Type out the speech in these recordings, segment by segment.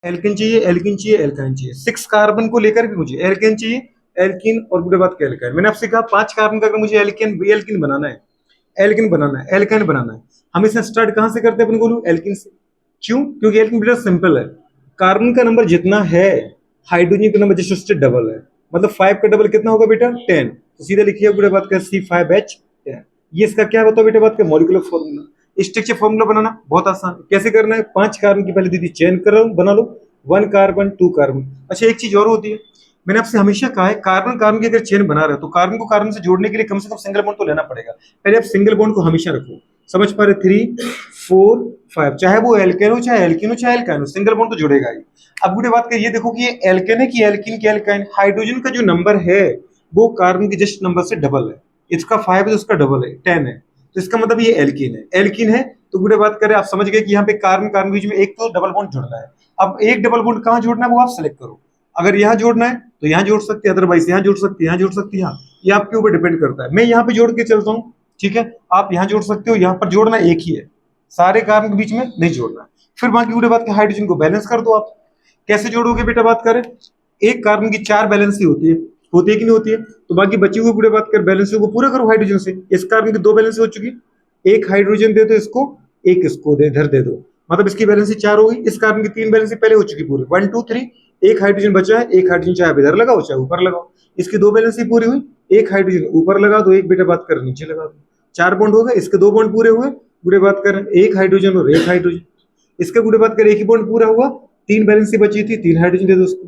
Alkene चाहिए, alkene चाहिए, alkyne चाहिए। 6 कार्बन को लेकर भी मुझे एल्केन चाहिए, एल्किन और बुरे बात के एल्काइन। मैंने आपसे कहा 5 कार्बन का अगर मुझे एल्केन एल्किन बनाना है, एल्किन बनाना है, एल्काइन बनाना है, हम इसे स्टार्ट कहां से करते हैं? अपन बोलूं एल्किन से। क्यों? क्योंकि एल्किन बेटा सिंपल है। कार्बन का नंबर जितना है, हाइड्रोजन का नंबर जस्ट उससे डबल है। मतलब 5 का डबल कितना होगा बेटा? 10। तो सीधे लिखिए बुरे बात का C5H10। ये इसका क्या बताओ बेटा बात का? Molecular formula. स्ट्रक्चर फॉर्मूला बनाना बहुत आसान है। कैसे करना है? 5 कार्बन की पहले दीदी चेन करो, बना लो। 1 कार्बन 2 कार्बन। अच्छा एक चीज और होती है, मैंने आपसे हमेशा कहा है कार्बन कार्बन की अगर चेन बना रहे हो तो कार्बन को कार्बन से जोड़ने के लिए कम से कम सिंगल बॉन्ड तो लेना पड़ेगा। पहले आप सिंगल बॉन्ड को हमेशा रखो। समझ पा रहे? 3 4 5, चाहे वो एल्केन हो, चाहे एल्किन हो, चाहे एल्काइन हो, सिंगल बॉन्ड तो जुड़ेगा ही। अब गुड़े बात करिए, देखो कि ये एल्केन है कि एल्किन की एल्काइन। हाइड्रोजन का जो नंबर है वो कार्बन के जस्ट नंबर से डबल है। इसका 5 है तो उसका डबल है 10 है। तो इसका मतलब ये एल्किन है। एल्किन है तो गुड़े बात करें, आप समझ गए कि यहाँ पे कार्बन कार्बन बीच में एक तो डबल बॉन्ड जुड़ना है। अब एक डबल बॉन्ड कहाँ जोड़ना है वो आप सेलेक्ट करो। अगर यहाँ जोड़ना है तो यहाँ जोड़ सकते हैं, अदरवाइज यहाँ जोड़ सकते हैं, यहाँ जोड़ सकते हैं, यहाँ। ये आपके ऊपर डिपेंड करता है। मैं यहाँ पे जोड़ के चलता हूँ, ठीक है। आप यहाँ जोड़ सकते हो, यहाँ पर जोड़ना एक ही है, सारे कार्बन के बीच में नहीं जोड़ना। फिर बाकी गुड़े बात के हाइड्रोजन को बैलेंस कर दो आप। कैसे जोड़ोगे बेटा बात करें? एक कार्बन की 4 वैलेंसी होती है कि नहीं होती है? तो बाकी बची हुई पूरे बात कर वैलेंसी को पूरा करो हाइड्रोजन से। इस कार्बन की 2 वैलेंसी हो चुकी, एक हाइड्रोजन दे दो इसको, एक इसको दे इधर दे दो। मतलब इसकी वैलेंसी 4 हो गई। इस कार्बन की 3 वैलेंसी पहले हो चुकी पूरी, 1 2 3। एक हाइड्रोजन बचा है, एक हाइड्रोजन चाहे आप इधर लगाओ चाहे ऊपर लगाओ। इसकी 2 वैलेंसी पूरी हुई, एक हाइड्रोजन ऊपर लगा दो, एक बेटा बात कर नीचे लगा दो। 4 बॉन्ड हो गए, इसके 2 बॉन्ड पूरे हुए। पूरे बात करें एक हाइड्रोजन और एक हाइड्रोजन। इसका गुड़े बात करें एक ही बॉन्ड पूरा हुआ, 3 वैलेंसी बची थी, 3 हाइड्रोजन दे दो उसको।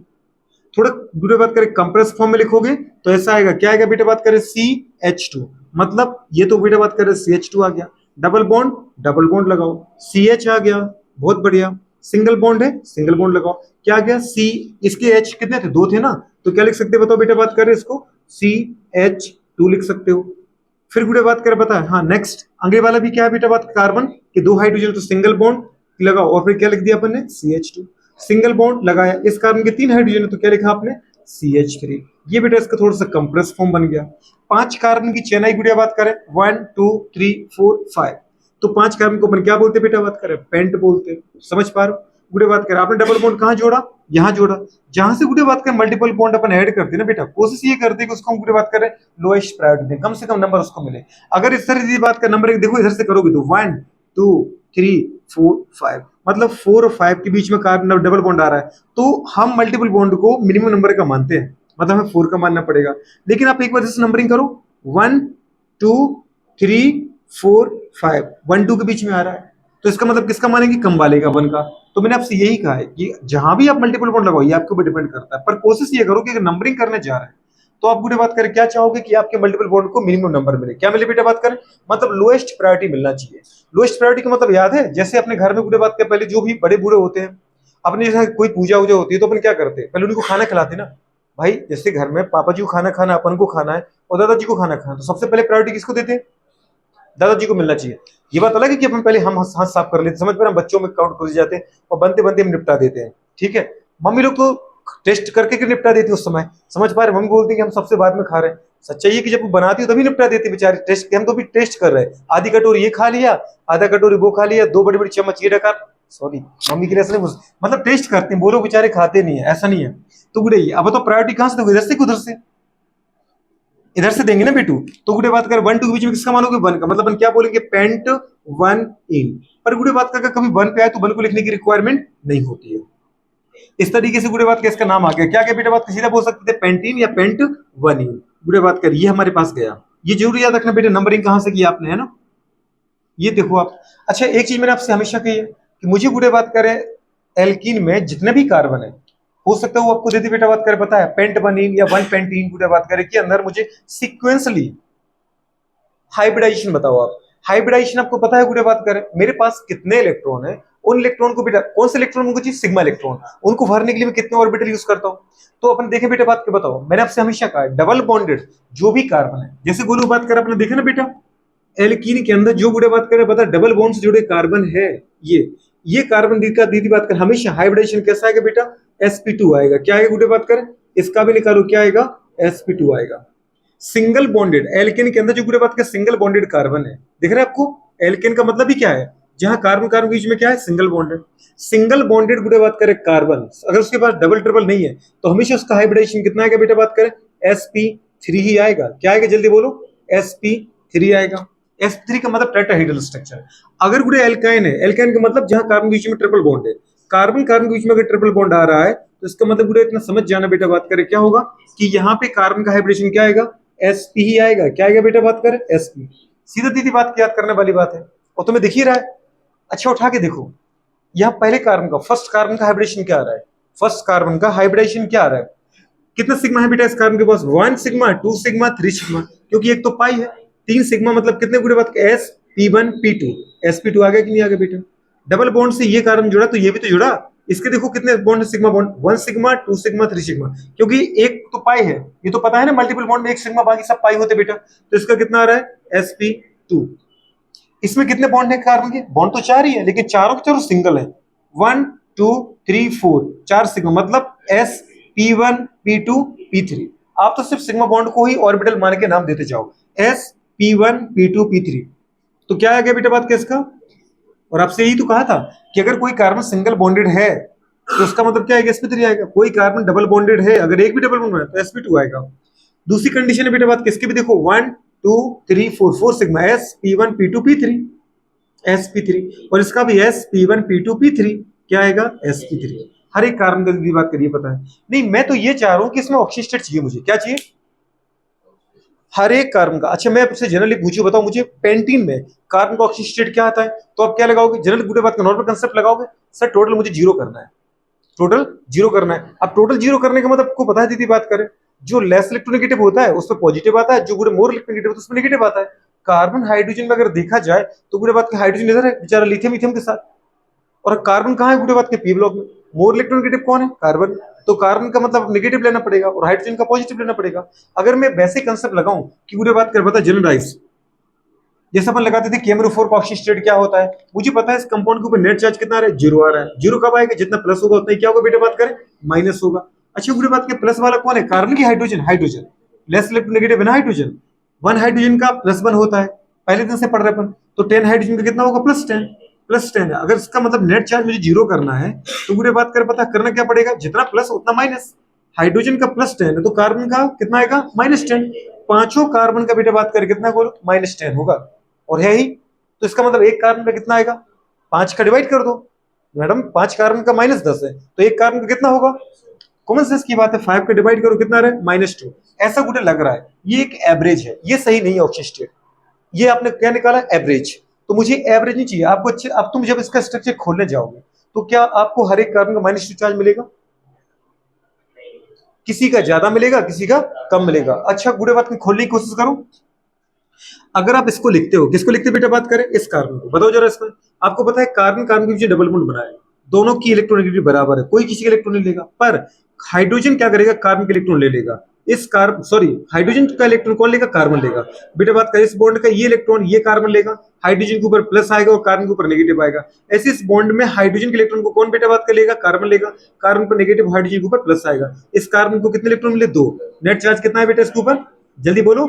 थोड़ा गुड़े बात करें कंप्रेस फॉर्म में लिखोगे तो ऐसा आएगा, क्या आएगा बेटा बात करें? CH2। मतलब ये तो बेटा बात करें CH2 आ गया। डबल बॉन्ड लगाओ, CH आ गया, बहुत बढ़िया। सिंगल बॉन्ड है, सिंगल बॉन्ड लगाओ, क्या आ गया? C। इसके H कितने थे? 2 थे ना, तो क्या लिख सकते हैं बताओ बेटा बात करें? इसको CH2 लिख सकते हो। फिर गुड़े बात करें पता है, हाँ नेक्स्ट आगे वाला भी क्या है बेटा बात? कार्बन के 2 हाइड्रोजन, तो सिंगल बॉन्ड लगाओ और फिर क्या लिख दिया अपन ने? CH2। सिंगल बॉन्ड लगाया, इस कार्बन के 3 हाइड्रोजन है तो क्या लिखा आपने? CH3। ये बेटा इसका थोड़ा सा कंप्रेस फॉर्म बन गया। 5 कार्बन की चेनाई गुड़िया बात करें 1 2 3 4 5, तो 5 कार्बन को अपन क्या बोलते हैं बेटा बात करें? पेंट बोलते हैं। समझ पा रहे हो? गुड़े बात करें आपने डबल बॉन्ड कहाँ जोड़ा? यहाँ जोड़ा। जहां से गुड़े बात करें मल्टीपल बॉन्ड अपन ऐड करते हैं ना बेटा, कोशिश ये करते हैं कि उसको हम गुड़े बात करें लोएस्ट प्रायोरिटी दें, कम से कम नंबर उसको मिले। अगर इस तरह की बात का नंबर देखो इधर से करोगे तो 1 2 3 4 5, मतलब 4 और 5 के बीच में कार्बन डबल बॉन्ड आ रहा है, तो हम मल्टीपल बॉन्ड को मिनिमम नंबर का मानते हैं, मतलब हमें 4 का मानना पड़ेगा। लेकिन आप एक बार जैसे नंबरिंग करो 1 2 3 4 5, 1 2 के बीच में आ रहा है, तो इसका मतलब किसका मानेंगे? कम वाले का, 1 का। तो मैंने आपसे यही कहा है कि जहां भी आप मल्टीपल बॉन्ड लगाओ ये आपके ऊपर डिपेंड करता है, पर कोशिश ये करो कि अगर नंबरिंग करने जा रहे हैं तो आप गुड़े बात करें क्या चाहोगे कि आपके मल्टीपल बॉन्ड को मिनिमम नंबर मिले। क्या मिले बेटा बात करें? मतलब लोएस्ट प्रायोरिटी मिलना चाहिए। लोएस्ट प्रायोरिटी का मतलब याद है? जैसे अपने घर में गुड़े बात के पहले जो भी बड़े बूढ़े होते हैं, अपने जैसे कोई पूजा वूजा होती है तो अपन क्या करते हैं? पहले उनको खाना खिलाते ना भाई। जैसे घर में पापा जी को खाना खाना, अपन को खाना है और दादाजी को खाना खाना, तो सबसे पहले प्रायोरिटी किसको देते हैं? दादाजी को मिलना चाहिए। ये बात अलग है कि अपन पहले हम हाथ साफ कर लेते, समझ पा रहे हैं? बच्चों में काउंट कर जाते हैं और बनते बनते हम निपटा देते हैं, ठीक है। मम्मी लोग तो टेस्ट करके के निपटा देती है उस समय, समझ पा रहे? मम्मी बोलती है कि हम सबसे बाद में खा रहे हैं। सच्चाई है कि जब वो बनाती हो तभी निपटा देती है बेचारी, टेस्ट हम तो भी टेस्ट कर रहे हैं। आधी कटोरी ये खा लिया, आधा कटोरी वो खा लिया, 2 बड़ी बड़ी चम्मच ये रखा। सॉरी मम्मी के लिए ऐसा नहीं, मतलब टेस्ट करते हैं, वो लोग बेचारे खाते नहीं है, ऐसा नहीं है। तो गुड़े अब तो प्रायोरिटी कहां से दोगे? इधर से कि उधर से? इधर से देंगे ना बेटू। तो गुड़े बात कर 1 2 के बीच में किसका मानोगे? 1 का। मतलब अपन क्या बोलेंगे? पेंट 1 इन। पर गुड़े बात कर कभी 1 पे आए तो 1 को लिखने की रिक्वायरमेंट नहीं होती है। इस तरीके से गुड़े बात का इसका नाम आ गया। क्या क्या बेटा बात सीधा बोल सकते थे? पेंटीन या पेंट 1 इन। गुड़े बात कर ये हमारे पास गया। ये जरूर याद रखना बेटा, नंबरिंग कहां से किया आपने, है ना? ये देखो आप। अच्छा एक चीज मैंने आपसे हमेशा कही है कि मुझे गुड़े बात करें एल्कीन में जितने भी कार्बन है, हो सकता है वो आपको दे बेटा बात करे, पता है? पेंट 1 इन या 1 पेंटीन गुड़े बात करें कि अंदर मुझे सिक्वेंसली हाइब्रिडाइजेशन बताओ आप। हाइब्रिडाइजेशन आपको पता है गुड़े बात करें मेरे पास कितने इलेक्ट्रॉन है, उन इलेक्ट्रॉन को बेटा कौन से इलेक्ट्रॉन मुझे चाहिए? Sigma electron. उनको भरने के लिए मैं कितने ऑर्बिटल यूज करता हूं? तो अपन देखें बेटा बात के बताओ, मैंने आपसे हमेशा कहा डबल बॉन्डेड जो भी कार्बन है, जैसे गोलू बात कर अपने देखे ना बेटा, एल्कीन के अंदर जो गुड़े बात करें पता डबल बॉन्ड से जुड़े कार्बन है, ये कार्बन का दीदी बात कर हमेशा हाइब्रिडेशन कैसा आएगा बेटा? sp2 आएगा। क्या आएगा गुड़े बात करें? इसका भी निकालो, क्या आएगा? sp2 आएगा। सिंगल बॉन्डेड एल्केन के अंदर जो गुड़े बात का सिंगल बॉन्डेड कार्बन है, देख रहे हैं आपको? एल्केन का मतलब ही क्या है? जहां कार्बन कार्बन के बीच में क्या है, सिंगल बॉन्ड है। सिंगल बॉन्डेड गुड़े बात करें कार्बन, अगर उसके पास डबल ट्रिपल नहीं है तो हमेशा उसका हाइब्रिडेशन कितना आएगा बेटा, बात करें sp3 ही आएगा। क्या आएगा जल्दी बोलो, sp3 आएगा। sp3 का मतलब टेट्राहेड्रल स्ट्रक्चर। अगर गुड़े एल्काइन है, एल्काइन का मतलब जहां कार्बन के बीच में ट्रिपल बॉन्ड है, कार्बन कार्बन के बीच में अगर ट्रिपल बॉन्ड आ रहा है तो इसका मतलब गुड़े इतना समझ जाना बेटा, बात करें क्या होगा कि यहाँ पे कार्बन का हाइब्रिडेशन क्या आएगा, sp ही आएगा। क्या आएगा बेटा, बात करें sp। सीधा दीदी बात याद करने वाली बात है, और तुम्हें दिख ही रहा है। अच्छा उठा के देखो, यहाँ पहले कार्बन का, फर्स्ट कार्बन का हाइब्रिडेशन क्या आ रहा है, फर्स्ट कार्बन का हाइब्रिडेशन क्या आ रहा है, कितना सिग्मा है बेटा इस कार्बन के पास, 1 सिग्मा, 2 सिग्मा, 3 सिग्मा, क्योंकि एक तो पाई है। 3 सिग्मा मतलब कितने गुड़े बात, sp1p2, sp2 आ गया कि नहीं आ गया बेटा। डबल बॉन्ड से ये कार्बन जुड़ा तो ये भी तो जुड़ा। इसके देखो कितने bond, sigma bond, 1 sigma, 2 sigma, 3 sigma, क्योंकि एक तो पाई है, ये तो पता है ना, मल्टीपल बॉन्ड में एक सिग्मा, बाकी सब पाई होते बेटा। तो इसका कितना आ रहा है, sp2। इसमें कितने बॉन्ड है कार्बन के, बॉन्ड तो 4 ही है, लेकिन चारों के चारों सिंगल है। 1 2 3 4, 4 सिग्मा, मतलब sp1p2p3। आप तो सिर्फ सिग्मा बॉन्ड को ही ऑर्बिटल मान के नाम देते जाओ, sp1p2p3। तो क्या आ गया बेटा बात केस का। और आपसे यही तो कहा था कि अगर कोई कार्बन सिंगल बॉन्डेड है तो उसका मतलब क्या आएगा, sp3 आएगा। कोई कार्बन डबल बॉन्डेड है, अगर एक भी डबल बॉन्ड है तो sp2 आएगा। दूसरी कंडीशन है बेटा बात किसकी भी देखो, 1 2 3 4, 4 सिग्मा, sp1p2p3, sp3, और इसका भी sp1p2p3, क्या आएगा, sp3। हर एक कार्बन की बात करिए, पता है नहीं, मैं तो ये चाह रहा हूं कि इसमें ऑक्सीजन स्टेट चाहिए, मुझे क्या चाहिए, हर एक कार्बन का। अच्छा मैं आपसे जनरली पूछूं, बताओ मुझे पेंटीन में कार्बन का ऑक्सीजन स्टेट क्या आता है, तो आप क्या लगाओगे, जनरल गुडे बात का नॉर्मल कंसेप्ट लगाओगे, सर टोटल मुझे जीरो करना है, टोटल जीरो करना है। अब टोटल जीरो करने का मतलब आपको पता है दीदी, बात करें जो लेस इलेक्ट्रोनेगेटिव होता है उसमें पॉजिटिव आता है, जो गुड़े मोर इलेक्ट्रोनेगेटिव होता है उसमें नेगेटिव आता है। कार्बन हाइड्रोजन में अगर देखा जाए तो गुड़े बात के हाइड्रोजन इधर है बेचारा, लिथियम लिथियम के साथ, और कार्बन कहाँ है गुड़े बात के पी ब्लॉक में। मोर इलेक्ट्रोनेगेटिव कौन है, कार्बन। तो कार्बन का मतलब नेगेटिव लेना पड़ेगा और हाइड्रोजन का पॉजिटिव लेना पड़ेगा। अगर मैं वैसे कंसेप्ट लगाऊं कि गुड़े बात कर, पता जनरलाइज जैसे अपन लगाते थे केमरो4 का ऑक्सीजन स्टेट क्या होता है, मुझे पता है इस कंपाउंड के ऊपर नेट चार्ज कितना आ रहा है, जीरो आ रहा है। जीरो कब आएगा, जितना प्लस होगा उतना ही क्या होगा बेटा, बात करें माइनस होगा। अच्छा गुड़े बात के प्लस वाला कौन है, कार्बन की हाइड्रोजन, हाइड्रोजन लेस इलेक्ट्रोनेगेटिव है ना हाइड्रोजन। 1 हाइड्रोजन का +1 होता है, पहले दिन से पढ़ रहे अपन, तो 10 हाइड्रोजन का कितना होगा, +10, +10 है। अगर इसका मतलब नेट चार्ज मुझे जीरो करना है तो गुड़े बात कर, पता करना क्या पड़ेगा, जितना प्लस उतना माइनस। हाइड्रोजन का +10 है तो कार्बन का कितना आएगा, -10। पांचों कार्बन का बेटा बात करें कितना, बोलो -10 होगा, और है ही। तो इसका मतलब एक कार्बन का कितना आएगा, 5 का डिवाइड कर दो मैडम, 5 कार्बन का -10 है तो एक कार्बन का कितना होगा, कॉमन सेंस की बात है, 5 का डिवाइड करो कितना रहे, -2। ऐसा गुटे लग रहा है, ये एक एवरेज है, ये सही नहीं है ऑक्सीजन स्टेट। ये आपने क्या निकाला, एवरेज। तो मुझे एवरेज नहीं चाहिए आपको अच्छे। अब तुम जब इसका स्ट्रक्चर खोलने जाओगे तो क्या आपको हर एक कार्बन का -2 चार्ज मिलेगा, किसी का ज्यादा मिलेगा किसी का कम मिलेगा। अच्छा गुड़े बात खोलने की कोशिश करो। अगर आप इसको लिखते हो, किसको लिखते हो बेटा, बात करें इस कार्बन को, बताओ जरा इसमें। आपको पता है कार्बन कार्बन के बीच डबल बॉन्ड बना है, दोनों की इलेक्ट्रोनेगेटिविटी बराबर है, कोई किसी का इलेक्ट्रॉन नहीं लेगा, पर हाइड्रोजन क्या करेगा, कार्बन के इलेक्ट्रॉन ले लेगा। इस कार्बन सॉरी हाइड्रोजन का इलेक्ट्रॉन कौन लेगा, कार्बन लेगा। बेटा बात करें इस बॉन्ड का ये इलेक्ट्रॉन ये कार्बन लेगा, हाइड्रोजन के ऊपर प्लस आएगा और कार्बन के ऊपर नेगेटिव आएगा। ऐसे इस बॉन्ड में हाइड्रोजन के इलेक्ट्रॉन को कौन बेटा बात कर लेगा, कार्बन लेगा, कार्बन पर नेगेटिव, हाइड्रोजन के ऊपर प्लस आएगा। इस कार्बन को कितने इलेक्ट्रॉन मिले, 2। नेट चार्ज कितना है बेटा इसके ऊपर, जल्दी बोलो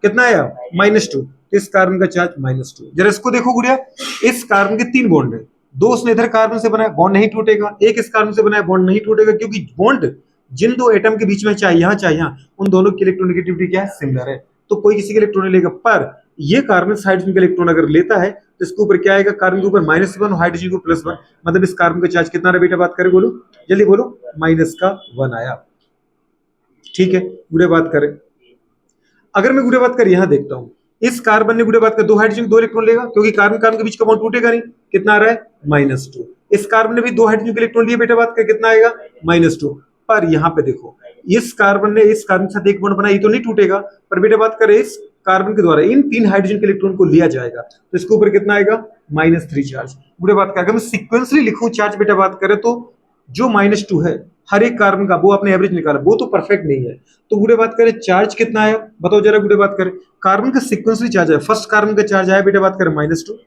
कितना आया, -2। इस कार्बन का चार्ज -2। जरा इसको देखो गुड़िया, इस कार्बन के 3 बॉन्ड है, 2 उसने इधर कार्बन से बनाया, बॉन्ड नहीं टूटेगा। एक इस कार्बन से बनाया, बॉन्ड नहीं टूटेगा, क्योंकि बॉन्ड जिन 2 एटम के बीच में चाहे यहाँ उन दोनों की इलेक्ट्रोनेगेटिविटी क्या है, सिमिलर है, तो कोई किसी के इलेक्ट्रॉन लेगा। पर ये कार्बन हाइड्रोजन का इलेक्ट्रॉन अगर लेता है तो इसके ऊपर क्या आएगा, कार्बन के ऊपर -1 और हाइड्रोजन को +1, मतलब इस कार्बन का चार्ज कितना बेटा, बात करें बोलो जल्दी बोलो, -1 आया। ठीक है गुड़े बात करें, अगर मैं गुड़े बात कर यहां देखता हूं, इस कार्बन ने गुड़े बात कर 2 हाइड्रोजन 2 इलेक्ट्रॉन लेगा, क्योंकि कार्बन कार्बन के बीच का बॉन्ड टूटेगा नहीं, कितना आ रहा है, -2। इस कार्बन ने भी 2 हाइड्रोजन के इलेक्ट्रॉन लिए, बेटा बात कर कितना आएगा, -2। पर यहां पे देखो, इस कार्बन ने इस कार्बन के साथ एक बॉन्ड बनाया, ये तो नहीं टूटेगा, पर बेटा बात करें इस कार्बन के द्वारा इन 3 हाइड्रोजन के इलेक्ट्रॉन को लिया जाएगा, तो इसके ऊपर कितना आएगा, -3 चार्ज। गुड़े बात कर, अगर मैं सीक्वेंसली लिखूं चार्ज बेटा बात करें, तो जो -2 है हर एक कार्बन का, वो आपने एवरेज निकाला, वो तो परफेक्ट नहीं है। तो गुड़े बात करें चार्ज कितना आया, बताओ जरा गुड़े बात करें। कार्बन का सीक्वेंसली चार्ज है, फर्स्ट कार्बन का चार्ज आया बेटा बात करें -2,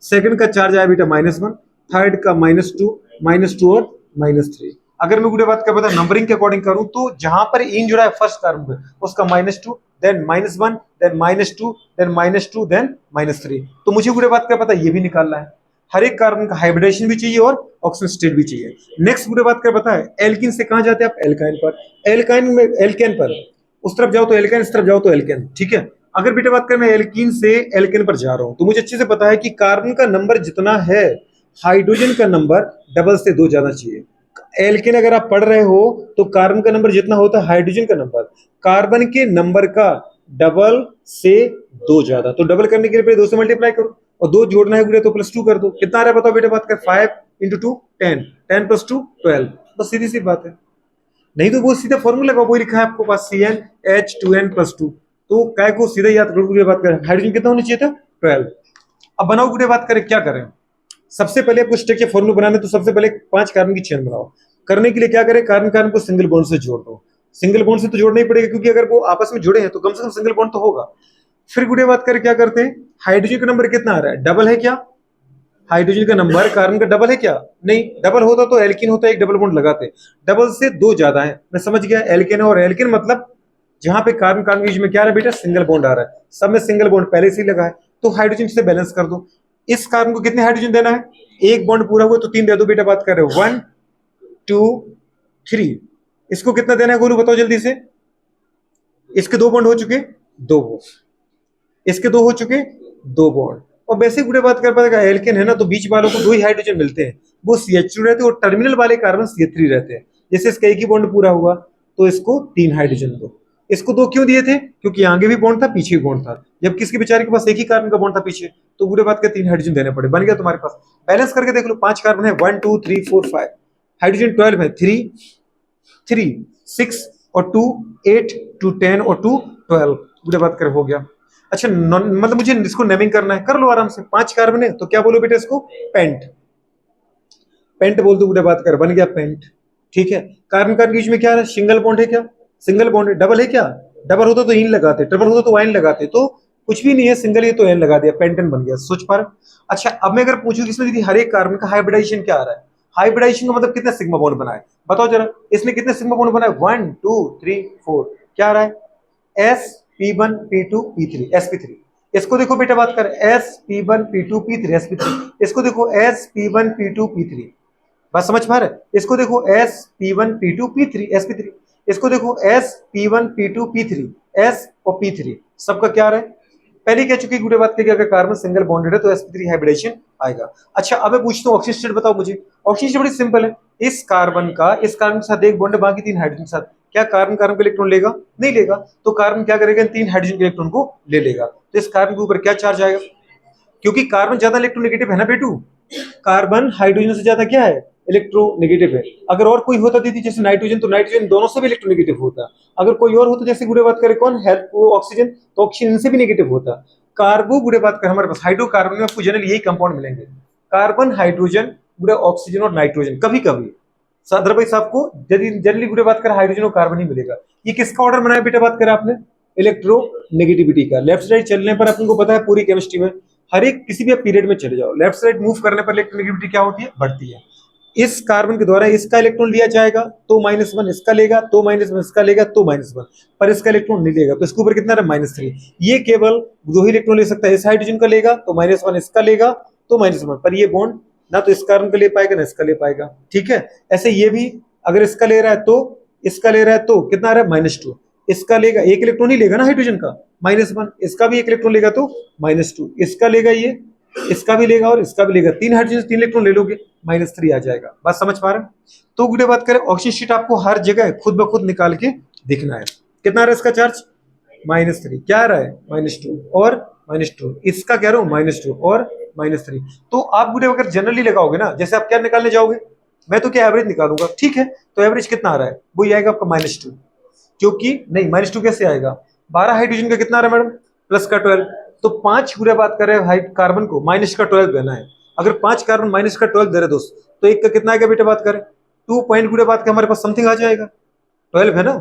सेकंड का चार्ज आया बेटा -1, थर्ड का -2 और -3। अगर मैं गुड़े बात कर बता नंबरिंग के अकॉर्डिंग करूं, तो जहां पर इन जुड़ा है फर्स्ट कार्बन पे उसका -2, देन -1, देन -2, देन -2, देन -3। तो मुझे गुड़े बात कर पता ये भी निकालना है। हर एक कार्बन का हाइब्रिडेशन भी चाहिए और ऑक्सीजन स्टेट भी चाहिए। नेक्स्ट पूरे बात कर बताए एल्किन से कहां जाते हैं आप, एल्काइन पर। एल्काइन में एल्केन पर उस तरफ जाओ तो एल्काइन, इस तरफ जाओ तो एल्केन, ठीक है। अगर बेटे बात करें मैं एल्कीन से एल्केन पर जा रहा हूं तो मुझे अच्छे से पता है कि कार्बन का नंबर जितना है हाइड्रोजन का नंबर डबल से 2 ज्यादा चाहिए। एल्केन अगर आप पढ़ रहे हो तो कार्बन का नंबर जितना होता है हाइड्रोजन का नंबर कार्बन के नंबर का डबल से 2 ज्यादा। तो डबल करने के लिए पहले 2 से मल्टीप्लाई करो और 2 जोड़ना है तो प्लस 2 कर दो। कितना आ रहा है बताओ बेटे बात कर, 5 इंटू 2 10, 10 प्लस 2 12। बस सीधी सी बात है। नहीं तो वो सीधा फॉर्मूला का वही लिखा है आपको पास, CnH2n+2। तो काय को सीधा याद करो। बात करें हाइड्रोजन कितना होना चाहिए था, 12। अब बनाओ गुड़े बात करें क्या करें। सबसे पहले आपको स्ट्रक्चर फॉर्मूला बनाना है तो सबसे पहले 5 कार्बन की चेन बनाओ। करने के लिए क्या करें, कार्बन कार्बन को सिंगल बॉन्ड से जोड़ दो। सिंगल बॉन्ड से तो जोड़ना ही पड़ेगा क्योंकि अगर वो आपस में जुड़े हैं तो कम से कम सिंगल बॉन्ड तो होगा। फिर गुड़े बात करें क्या करते हैं, हाइड्रोजन का नंबर कितना आ रहा है, डबल है क्या, हाइड्रोजन का नंबर कार्बन का डबल है क्या, नहीं। डबल होता तो एल्किन होता, एक डबल बॉन्ड लगाते। डबल से 2 ज्यादा है, मैं समझ गया एल्किन है। और एल्किन मतलब जहां पे कार्बन कार्बन के बीच में क्या आ रहा है बेटा, सिंगल बॉन्ड आ रहा है। सब में सिंगल बॉन्ड पहले से ही लगा है तो हाइड्रोजन से बैलेंस कर दो। इस कार्बन को कितने हाइड्रोजन देना है, एक बॉन्ड पूरा हुआ तो 3 दे दो बेटा। बात कर रहे हो 1 2 3। इसको कितना देना है गोलू बताओ जल्दी से। इसके 2 बॉन्ड हो चुके, 2 बॉन्ड, इसके 2 हो चुके, 2 बॉन्ड। और बेसिक गुड़े बात कर पाएगा एल्केन है ना तो बीच वालों को 2 ही हाइड्रोजन मिलते हैं, वो CH2 रहते हैं और टर्मिनल वाले कार्बन CH3 रहते हैं। जैसे इसका एक ही बॉन्ड पूरा हुआ तो इसको 3 हाइड्रोजन दो। इसको 2 क्यों दिए थे, क्योंकि आगे भी बॉन्ड था पीछे भी बॉन्ड था, जबकि इसके बेचारे के पास एक ही कार्बन का बॉन्ड था पीछे, तो गुड़े बात कर 3 हाइड्रोजन देने पड़े। बन गया तुम्हारे पास। बैलेंस करके देख लो, 5 कार्बन है, 1 2 3 4 5, हाइड्रोजन 12 है, 3 3 6 और 2 8 2 10 और 2 12। गुड़े बात कर हो गया। अच्छा मतलब मुझे इसको नेमिंग करना है, कर लो आराम से। 5 कार्बन है तो क्या बोलो बेटा इसको, पेंट। पेंट बोल दो, बात कर, बन गया पेंट। ठीक है। कार्बन कार्बन के बीच में क्या है, सिंगल बॉन्ड है क्या, सिंगल बॉन्ड है। डबल है क्या, डबल होता तो इन लगाते, ट्रिपल होता तो वाइन लगाते, तो कुछ भी नहीं है, सिंगल ही तो एन लगा दिया, पेंटेन बन गया। सोच पा रहे। अच्छा अब मैं अगर पूछूं इसमें दीदी हर एक कार्बन का हाइब्रिडाइजेशन क्या आ रहा है, हाइब्रिडाइजेशन का मतलब कितने सिग्मा बॉन्ड बनाए बताओ जरा। इसने कितने सिग्मा बॉन्ड बनाए, 1 2 3 4। क्या आ रहा है, sp1p2p3 sp3। इसको देखो बेटा बात कर, sp1p2p3 sp3। इसको देखो sp1p2p3। बात समझ पा रहे। इसको देखो sp1p2p3 sp3। इसको देखो sp1p2p3 s और p3। सबका क्या रहा है, पहले कह चुकी गुड़े बात की अगर कार्बन सिंगल बॉन्डेड है तो sp3 हाइब्रिडेशन आएगा। अच्छा अब मैं पूछता हूँ ऑक्सीजन स्टेट बताओ मुझे। ऑक्सीजन स्टेट बड़ी सिंपल है, इस कार्बन के साथ एक बॉन्ड है, बाकी 3 हाइड्रोजन के साथ। क्या कार्बन कार्बन का इलेक्ट्रॉन लेगा, नहीं लेगा, तो कार्बन क्या करेगा, 3 हाइड्रोजन के इलेक्ट्रॉन को ले लेगा। तो इस कार्बन के ऊपर क्या चार्ज आएगा, क्योंकि कार्बन ज्यादा इलेक्ट्रोनेगेटिव है ना बेटू, कार्बन हाइड्रोजन से ज्यादा क्या है, इलेक्ट्रोनेगेटिव है। अगर और कोई होता दीदी जैसे नाइट्रोजन, तो नाइट्रोजन दोनों से भी इलेक्ट्रोनेगेटिव होता। अगर कोई और होता जैसे गुड़े बात करें कौन, हेल्प ऑक्सीजन, तो ऑक्सीजन से भी नेगेटिव होता। कार्बो गुड़े बात कर हमारे पास हाइड्रोकार्बन में आपको जनरल यही कंपाउंड मिलेंगे, कार्बन हाइड्रोजन गुड़े ऑक्सीजन और नाइट्रोजन। कभी कभी अदरवाइज आपको जनरली गुड़े बात कर हाइड्रोजन और कार्बन ही मिलेगा। ये किसका ऑर्डर बनाया बेटा बात करें आपने, इलेक्ट्रोनेगेटिविटी का। लेफ्ट साइड चलने पर अपन को पता है पूरी केमिस्ट्री में हर एक किसी भी पीरियड में चले जाओ, लेफ्ट साइड मूव करने पर इलेक्ट्रोनेगेटिविटी क्या होती है, बढ़ती है। इस कार्बन के द्वारा इसका इलेक्ट्रॉन लिया जाएगा तो -1, इसका लेगा तो -1, इसका लेगा तो -1, पर इसका इलेक्ट्रॉन नहीं लेगा तो इसके ऊपर कितना रहा, -3। ये केवल 2 ही इलेक्ट्रॉन ले सकता है, इस हाइड्रोजन का लेगा तो -1, इसका लेगा तो -1, पर ये बॉन्ड ना तो इस कार्बन का ले पाएगा ना इसका ले पाएगा। ठीक है। ऐसे ये भी अगर इसका ले रहा है तो इसका ले रहा है तो कितना आ रहा है, -2। इसका लेगा, एक इलेक्ट्रॉन ही लेगा ना हाइड्रोजन का, -1। इसका भी एक इलेक्ट्रॉन लेगा तो -2, इसका लेगा ये, इसका भी लेगा और इसका भी लेगा, 3 हाइड्रोजन 3 इलेक्ट्रॉन ले लोगे, -3 आ जाएगा। बात समझ पा रहे हैं। तो गुड़े बात करें ऑक्सीजन शीट आपको हर जगह खुद ब खुद निकाल के दिखना है। कितना आ रहा है इसका चार्ज, -3। क्या आ रहा है, -2 और -2। इसका कह रहा हूं -2 और -3। तो आप गुड़े अगर जनरली लगाओगे ना, जैसे आप क्या निकालने जाओगे, मैं तो क्या एवरेज निकालूंगा, ठीक है। तो एवरेज कितना आ रहा है, वो आएगा आपका -2, क्योंकि नहीं -2 कैसे आएगा, 12 हाइड्रोजन का कितना आ रहा है मैडम, प्लस का 12। तो 5 गुड़े बात कर रहे हैं कार्बन को माइनस का 12 देना है। अगर 5 कार्बन माइनस का 12 दे रहे दोस्त, तो एक का कितना आएगा बेटा बात करें, 2 पॉइंट गुड़े बात कर हमारे पास समथिंग आ जाएगा, 12 है ना।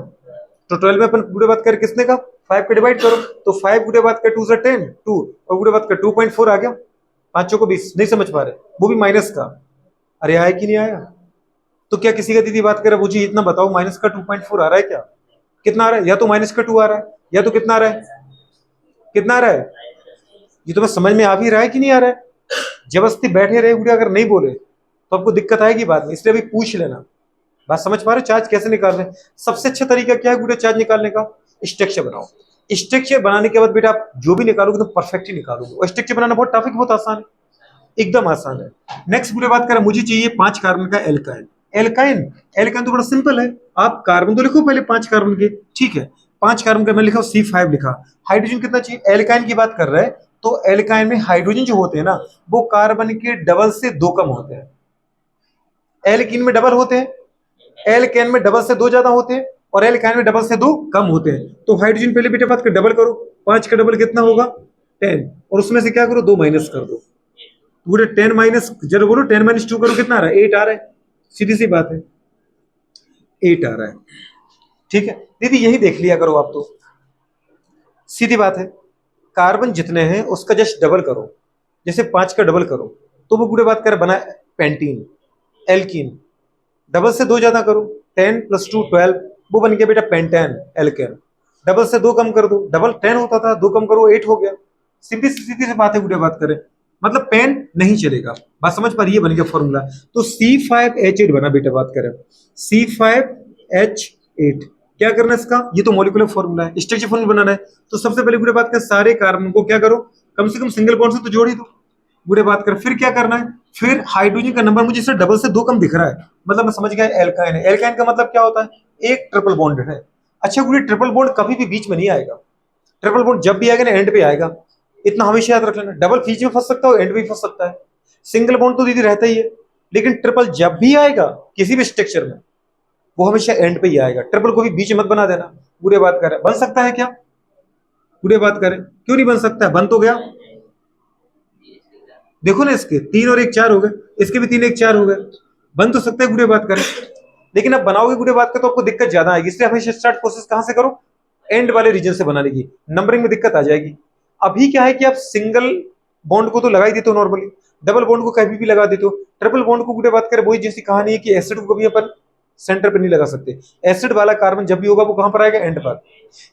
तो 12 में अपन गुड़े बात कर किसने का, 5 पे डिवाइड करो, तो 5 गुड़े बात कर 2 से 10 2, और गुड़े बात कर 2.4 आ गया, 5 को 20। नहीं समझ पा रहे, वो भी माइनस का, अरे आया कि नहीं आया। तो क्या किसी का दीदी बात करे मुझे इतना बताओ, माइनस का 2.4 आ रहा है क्या, कितना आ रहा है, या तो माइनस का 2 आ रहा है, या तो कितना आ रहा है, कितना आ रहा है, ये तो मैं समझ में आ भी रहा है कि नहीं आ रहा है। जबरदस्ती बैठे रहे गुड़िया, अगर नहीं बोले तो आपको दिक्कत आएगी बाद में, इसलिए अभी पूछ लेना। बात समझ पा रहे हो? चार्ज कैसे निकाल रहे हैं? सबसे अच्छा तरीका क्या है गुड़िया चार्ज निकालने का? स्ट्रक्चर बनाओ। स्ट्रक्चर बनाने के बाद बेटा आप जो भी निकालोगे तो परफेक्ट ही निकालोगे, और स्ट्रक्चर बनाना बहुत टॉपिक बहुत आसान है, एकदम आसान है। नेक्स्ट गुड़िया बात करें, मुझे चाहिए 5 कार्बन का एल्काइन। एल्काइन, एल्काइन तो बड़ा सिंपल है, आप कार्बन तो लिखो पहले 5 कार्बन के, ठीक है। 5 कार्बन का मैं लिखा C5 लिखा। हाइड्रोजन कितना चाहिए? एल्काइन की बात कर रहे हैं तो एल्काइन में हाइड्रोजन जो होते हैं ना वो कार्बन के डबल से 2 कम होते हैं। एल्कीन में डबल होते हैं, एल्केन में डबल से 2 ज्यादा होते हैं, और एल्काइन में डबल से 2 कम होते हैं। तो हाइड्रोजन पहले बेटा बात कर डबल करो, 5 का डबल कितना होगा? 10, और उसमें से क्या करो 2 माइनस कर दो, पूरे 10 माइनस, जरा बोलो 10 माइनस 2 करो, कितना आ रहा है? 8 आ रहा है, सीधी सी बात है 8 आ रहा है, ठीक है दीदी यही देख लिया करो आप, तो सीधी बात है। कार्बन जितने हैं उसका जस्ट डबल करो, जैसे 5 का डबल करो तो वो पूरे बात कर बना पेंटीन। एल्कीन डबल से 2 ज्यादा करो, 10 + 2 12, वो बन गया बेटा पेंटेन एल्केन। डबल से 2 कम कर दो, डबल 10 होता था, 2 कम करो 8 हो गया। सीधी सीधी सी बात है गुड़िया बात करें, मतलब पेन नहीं चलेगा, बात समझ पा रही है? बन गया फॉर्मूला। तो C5H8 बना बेटा बात करें, C5H8 क्या करना है इसका? ये तो मॉलिक्यूलर फॉर्मूला है, स्ट्रक्चर फॉर्मूला बनाना है। तो सबसे पहले गुड़िया बात करें, सारे कार्बन को क्या करो, कम से कम सिंगल बॉन्ड से तो जोड़ ही दो। गुड़िया बात करें फिर क्या करना है, फिर हाइड्रोजन का नंबर मुझे इससे डबल से 2 कम दिख रहा है, मतलब मैं समझ गया एल्काइन है। एल्काइन का मतलब क्या होता है? एक ट्रिपल बॉन्ड है। अच्छा गुड़िया ट्रिपल बॉन्ड कभी भी बीच में नहीं आएगा, ट्रिपल बॉन्ड जब भी आएगा ना एंड पे आएगा, इतना हमेशा याद रख लेना। डबल बीच में फंस सकता है, एंड भी फंस सकता है। सिंगल बॉन्ड तो दीदी रहता ही है, लेकिन ट्रिपल जब भी आएगा किसी भी स्ट्रक्चर में वो हमेशा एंड पे ही आएगा, ट्रिपल को भी बीच में मत बना देना। गुड़िया बात करें बन सकता है क्या? गुड़िया बात करें क्यों नहीं बन सकता है? बन तो गया, देखो ना इसके 3 और 1 4 हो गए, इसके भी 3 1 4 हो गए, बन तो सकता है गुड़िया बात करें। लेकिन अब बनाओगे गुड़िया बात करें तो आपको दिक्कत ज्यादा आएगी, इसलिए हमेशा स्टार्ट प्रोसेस कहां से करो? एंड वाले रीजन से बनाने की, नंबरिंग में दिक्कत आ जाएगी। अभी क्या है कि आप सिंगल बॉन्ड को तो लगा ही देते हो नॉर्मली, डबल बॉन्ड को कभी भी लगा देते हो, ट्रिपल बॉन्ड को गुड़िया बात करें वही जैसी कहानी है कि एसिड को कभी अपन सेंटर पर नहीं लगा सकते। एसिड वाला कार्बन जब भी होगा वो कहां पर आएगा? एंड पर।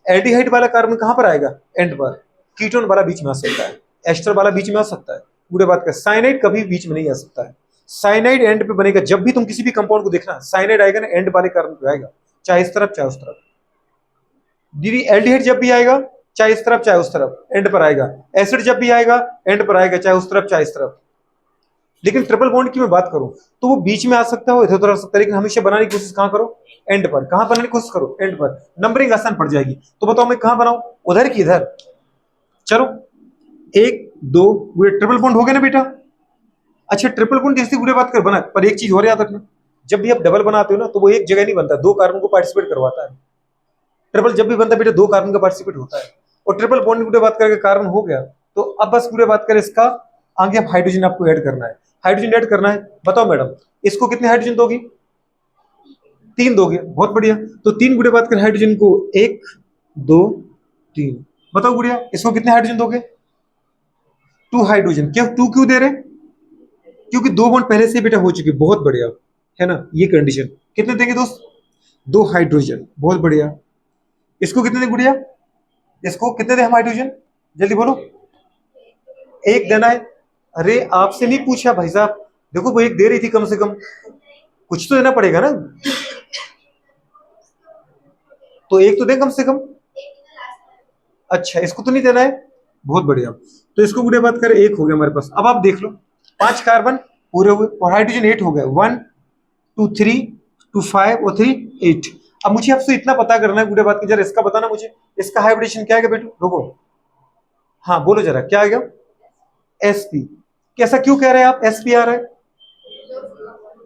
एल्डिहाइड वाला कार्बन कहां पर आएगा? एंड पर। कीटोन वाला बीच में आ सकता है, एस्टर वाला बीच में आ सकता है। गुड़िया बात कर, साइनाइड कभी बीच में नहीं आ सकता है, साइनाइड एंड पे बनेगा। जब भी तुम किसी भी कंपाउंड को देखना साइनाइड आएगा ना एंड वाले कार्बन पे आएगा, चाहे इस तरफ चाहे उस तरफ। दीदी एल्डिहाइड जब भी आएगा चाहे इस तरफ चाहे उस तरफ एंड पर आएगा, एसिड जब भी आएगा एंड पर आएगा, चाहे उस तरफ चाहे इस तरफ। लेकिन ट्रिपल बॉन्ड की मैं बात करूं तो वो बीच में आ सकता है, इधर उधर आ सकता है, लेकिन हमेशा बनाने की कोशिश कहां करो? एंड पर। कहां बनाने की कोशिश करो? एंड पर। नंबरिंग आसान पड़ जाएगी। तो बताओ मैं कहां बनाऊं, उधर की इधर? चलो 1 2 ट्रिपल बॉन्ड हो गया ना बेटा। अच्छा ट्रिपल बॉन्ड जैसी गुड़िया बात कर बना, पर एक चीज और याद रखना, जब भी आप डबल बनाते हो ना तो वो एक जगह नहीं बनता, 2 कार्बन को पार्टिसिपेट करवाता है। ट्रिपल जब भी बनता है बेटा 2 कार्बन का पार्टिसिपेट होता है। और ट्रिपल बॉन्ड की गुड़िया बात करके कार्बन हो गया, तो अब बस गुड़िया बात करें इसका आगे अब हाइड्रोजन आपको ऐड करना है। हाइड्रोजन ऐड करना है, बताओ मैडम इसको कितने हाइड्रोजन दोगी? 3 दोगे, बहुत बढ़िया। तो 3 गुड़िया बात करें हाइड्रोजन को, 1 2 3। बताओ गुड़िया इसको कितने हाइड्रोजन दोगे? 2 हाइड्रोजन। क्यों 2 क्यों दे रहे? क्योंकि 2 बॉन्ड पहले से बेटा हो चुके, बहुत बढ़िया है ना ये कंडीशन। कितने देंगे दोस्त? 2 हाइड्रोजन, बहुत बढ़िया। इसको कितने दें गुड़िया? इसको कितने दें हम हाइड्रोजन? जल्दी बोलो। 1 देना है। अरे आपसे नहीं पूछा भाई साहब, देखो वो 1 दे रही थी, कम से कम कुछ तो देना पड़ेगा ना, तो 1 तो दें कम से कम। अच्छा इसको तो नहीं देना है, बहुत बढ़िया। तो इसको गुड़िया बात करें 1 हो गया हमारे पास। अब आप देख लो 5 कार्बन पूरे हुए और हाइड्रोजन 8 हो गए, 1 2 3 2 5 और 3 8। अब मुझे आपसे इतना पता करना है गुड़िया बात की, जरा इसका बताना मुझे, इसका हाइब्रिडेशन क्या आएगा बेटू? रुको, हाँ बोलो जरा क्या आएगा? sp। कैसा क्यों कह रहे हैं आप sp आ रहा है?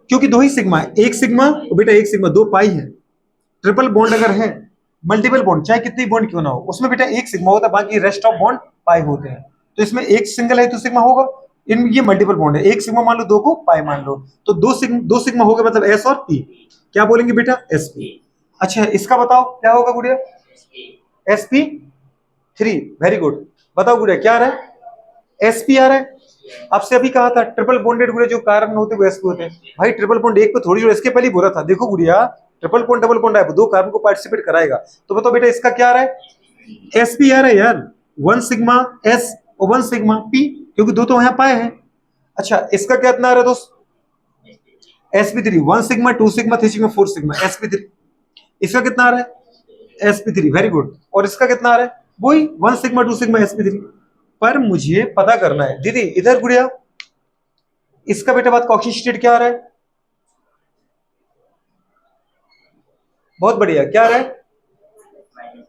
क्योंकि 2 ही सिग्मा है, 1 सिग्मा बेटा 1 सिग्मा 2 पाई है। ट्रिपल बॉन्ड अगर है, मल्टीपल बॉन्ड चाहे कितनी बॉन्ड क्यों ना हो, उसमें बेटा 1 सिग्मा होता है, बाकी रेस्ट ऑफ बॉन्ड पाई होते हैं। तो इसमें 1 सिंगल है तो सिग्मा होगा, इन ये मल्टीपल बॉन्ड है, 1 सिग्मा मान लो, 2 को पाई मान लो, तो 2 सिग्मा हो गया, मतलब s और p। क्या बोलेंगे बेटा? sp। अच्छा इसका बताओ क्या होगा गुड़िया? sp3। Very good. बताओ गुड़िया क्या आ रहा है? sp आ रहा है। आपसे अभी कहा था ट्रिपल बॉन्डेड गुड़िया जो कार्बन होते हैं वो sp होते हैं। भाई ट्रिपल बॉन्ड एक पे थोड़ी जोड़, इसके पहले ही बोला था, देखो गुड़िया ट्रिपल बॉन्ड डबल बॉन्ड है, 2 कार्बन को पार्टिसिपेट कराएगा। तो बताओ बेटा इसका क्या आ रहा है? sp आ रहा है यार, 1 सिग्मा s और 1 सिग्मा p, क्योंकि 2 तो यहाँ पाए हैं। अच्छा इसका क्या इतना आ रहा है दोस्त, sp3 1 sigma 2 sigma 3 sigma 4 sigma sp3, इसका कितना आ रहा है sp3, वेरी गुड। और इसका कितना आ रहा है, वही 1 सिग्मा 2 सिग्मा sp3। पर मुझे पता करना है दीदी इधर गुड़िया, इसका बेटा बात का ऑक्सीजन स्टेट क्या आ रहा है, बहुत बढ़िया, क्या आ रहा है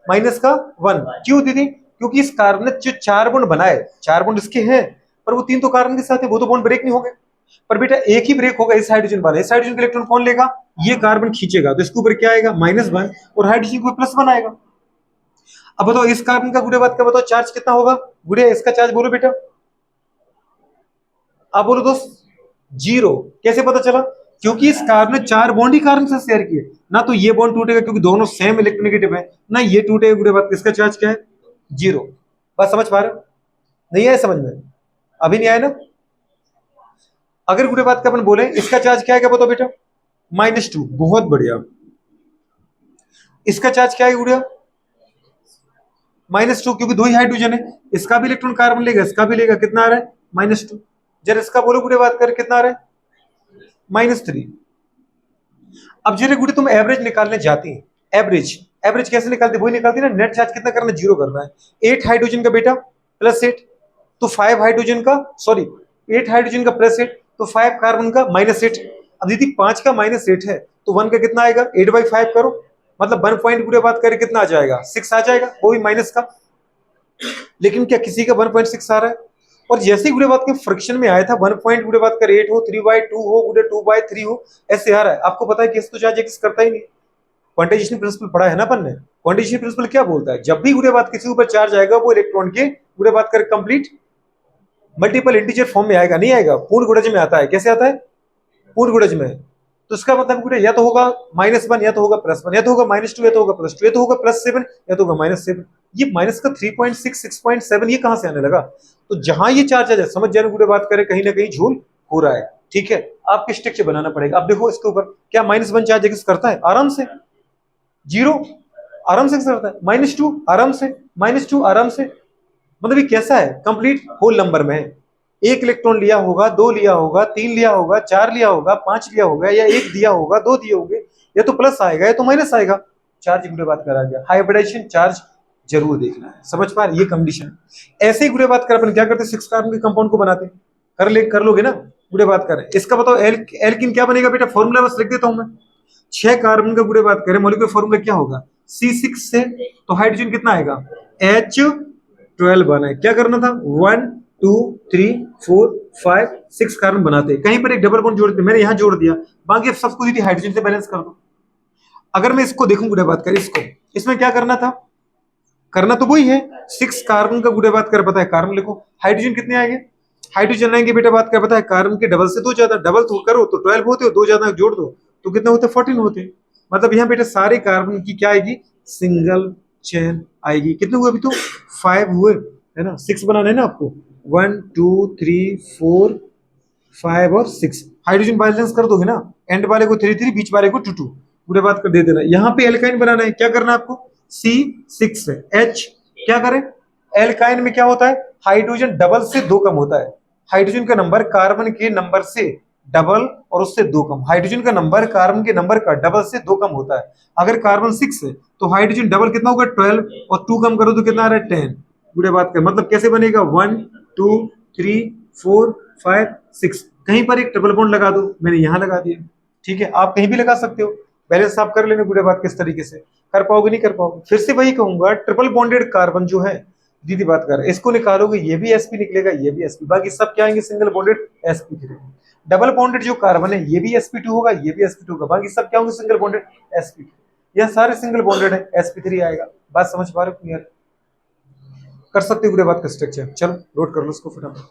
माइनस का 1। क्यों दीदी, क्योंकि इस कार्बन ने जो 4 बॉन्ड बनाए, 4 बॉन्ड इसके हैं, पर वो 3 तो कार्बन के साथ है, वो तो बॉन्ड ब्रेक नहीं हो गए। पर बेटा एक ही ब्रेक होगा इस हाइड्रोजन वाला, इस हाइड्रोजन का इलेक्ट्रॉन कौन लेगा, ये कार्बन खींचेगा, तो इसके ऊपर क्या आएगा -1 और हाइड्रोजन के ऊपर +1 आएगा। अब बताओ इस कार्बन का गुड़े बात का बताओ चार्ज कितना होगा, गुड़े इसका चार्ज बोलो बेटा, आप बोलो दोस्त, 0। कैसे पता चला, क्योंकि इस कार्बन ने 4 बॉन्ड ही कार्बन से शेयर किए ना, तो ये बॉन्ड टूटेगा क्योंकि दोनों सेम इलेक्ट्रोनेगेटिव है ना, ये टूटेगा गुड़े बात, इसका चार्ज क्या है 0। बात समझ पा रहे हो, नहीं आया समझ में, अभी नहीं आया ना। अगर गुड़े बात का अपन बोले इसका चार्ज क्या है बताओ बेटा, -2, बहुत बढ़िया। इसका चार्ज क्या है गुड़िया, -2, क्योंकि 2 ही हाइड्रोजन है, इसका भी इलेक्ट्रॉन कार्बन लेगा, इसका भी लेगा, कितना आ रहा है -2। जरा इसका बोलो गुड़े बात कर कितना आ रहा है -3। अब जरा गुड़े तुम एवरेज निकालने जाती हैं, एवरेज एवरेज कैसे निकालते, वही निकालती ना, नेट चार्ज कितना करना, 0 करना है। 8 हाइड्रोजन का बेटा +8, तो 5 हाइड्रोजन का, सॉरी 8 हाइड्रोजन का +8, तो 5 कार्बन का -8। अब दीदी 5 का -8 है तो 1 का कितना आएगा, 8/5 करो, मतलब 1 पॉइंट गुड़े बात करें कितना आ जाएगा, 6 आ जाएगा, वो भी माइनस का। लेकिन क्या किसी का 1.6 आ रहा है, और जैसे ही गुड़े बात के फ्रिक्शन में आया था 1 पॉइंट गुड़े बात कर 8 हो, 3/2 हो, गुड़े 2/3 हो, ऐसे आ रहा है। आपको पता है कि तो चार्ज एक्सिस्ट करता ही नहीं, क्वांटाइजेशन प्रिंसिपल पढ़ा है ना अपन ने। क्वांटाइजेशन प्रिंसिपल क्या बोलता है, जब भी गुड़े बात किसी ऊपर चार्ज आएगा वो इलेक्ट्रॉन के गुड़े बात कर कंप्लीट मल्टीपल इंटीजर फॉर्म में आएगा, नहीं आएगा, पूर्ण गुणज में आता है। कैसे आता है, पूर्ण गुणज में। तो इसका मतलब गुड़े या तो होगा -1 या तो होगा +1 या तो होगा -2 या तो होगा +2 या तो होगा +7 या तो होगा -7। ये माइनस का 3.6 6.7 ये कहां से आने लगा, तो जहां ये चार्ज आ जाए समझ जाने गुड़े बात करें कहीं ना कहीं झूल हो रहा है, ठीक है। आपके स्ट्रक्चर बनाना पड़ेगा। अब देखो इसके ऊपर क्या -1 चार्ज एक्सिस्ट करता है, आराम से 0 आराम से करता है, -2 आराम से, -2 आराम से। मतलब ये कैसा है, कंप्लीट होल नंबर में है। एक इलेक्ट्रॉन लिया होगा, 2 लिया होगा, 3 लिया होगा, 4 लिया होगा, 5 लिया होगा, या 1 दिया होगा, 2 दिए होंगे, या तो प्लस आएगा या तो माइनस आएगा। चार्ज गुड़े बात करा गया, हाइब्रिडाइजेशन चार्ज जरूर देखना है, समझ पा रहे, ये कंडीशन। ऐसे ही गुड़े बात कर अपन क्या करते हैं, 6 कार्बन के कंपाउंड को बनाते हैं, कर लोगे ना गुड़े बात करें। इसका बताओ एल्किन क्या बनेगा बेटा, फॉर्मूला बस लिख देता हूं मैं। 6 कार्बन का गुड़े बात करें, मॉलिक्यूलर फॉर्मूला क्या होगा, C6 से तो हाइड्रोजन कितना आएगा, H12 बना है। क्या करना था, 1 2 3 4 5 6 कार्बन बनाते हैं, कहीं पर एक डबल बॉन्ड जोड़ते, मैंने यहां जोड़ दिया, बाकी अब सबको दीदी हाइड्रोजन से बैलेंस कर दो। अगर मैं इसको देखूं गुड़े बात करें, इसको इसमें क्या करना था, करना तो वही है, 6 कार्बन का गुड़े बात कर, पता है कार्बन लिखो, हाइड्रोजन कितने आएंगे, हाइड्रोजन आएंगे बेटा बात कर, पता है कार्बन के डबल से 2 ज्यादा, डबल तो करो तो 12 होते हो, 2 ज्यादा जोड़ दो तो कितने होते, 14 होते। मतलब यहाँ बेटा सारे कार्बन की क्या आएगी, सिंगल चेन आएगी। कितने हुए अभी तो 5 हुए है ना, 6 बनाना है ना आपको, 1 2 3 4 5 और 6, हाइड्रोजन बैलेंस कर दोगे ना, एंड वाले को 3 3, बीच वाले को 2 2, पूरे बात कर दे देना। यहाँ पे एल्काइन बनाना है, क्या करना है आपको, C6 है, H क्या करें, एल्काइन में क्या होता है, हाइड्रोजन डबल से 2 कम होता है, हाइड्रोजन का नंबर कार्बन के नंबर से डबल और उससे 2 कम, हाइड्रोजन का नंबर कार्बन के नंबर का डबल से 2 कम होता है। अगर कार्बन 6 है तो हाइड्रोजन डबल कितना होगा 12, और 2 कम करो तो कितना आ रहा है 10। पूरे बात कर, मतलब कैसे बनेगा, 1 2 3 4 5 6, कहीं पर एक ट्रिपल बॉन्ड लगा दो, मैंने यहां लगा दिया, ठीक है। आप कहीं भी लगा सकते हो, बैलेंस आप कर लेना गुड़े बात किस तरीके से कर पाओगे, नहीं कर पाओगे। फिर से वही कहूंगा, ट्रिपल बॉन्डेड कार्बन जो है दीदी बात कर, इसको निकालोगे ये भी sp निकलेगा, ये भी sp, बाकी सब क्या आएंगे single bonded sp3। Double bonded जो कार्बन है ये भी sp2 होगा, ये भी sp2 होगा, बाकी सब क्या होंगे सिंगल बॉन्डेड sp3। यह सारे सिंगल बॉन्डेड है, sp3 आएगा। बात समझ पा रहे हो, क्लियर कर सकते हो गुड़े बात का स्ट्रक्चर। चलो नोट कर लो उसको फटाफट।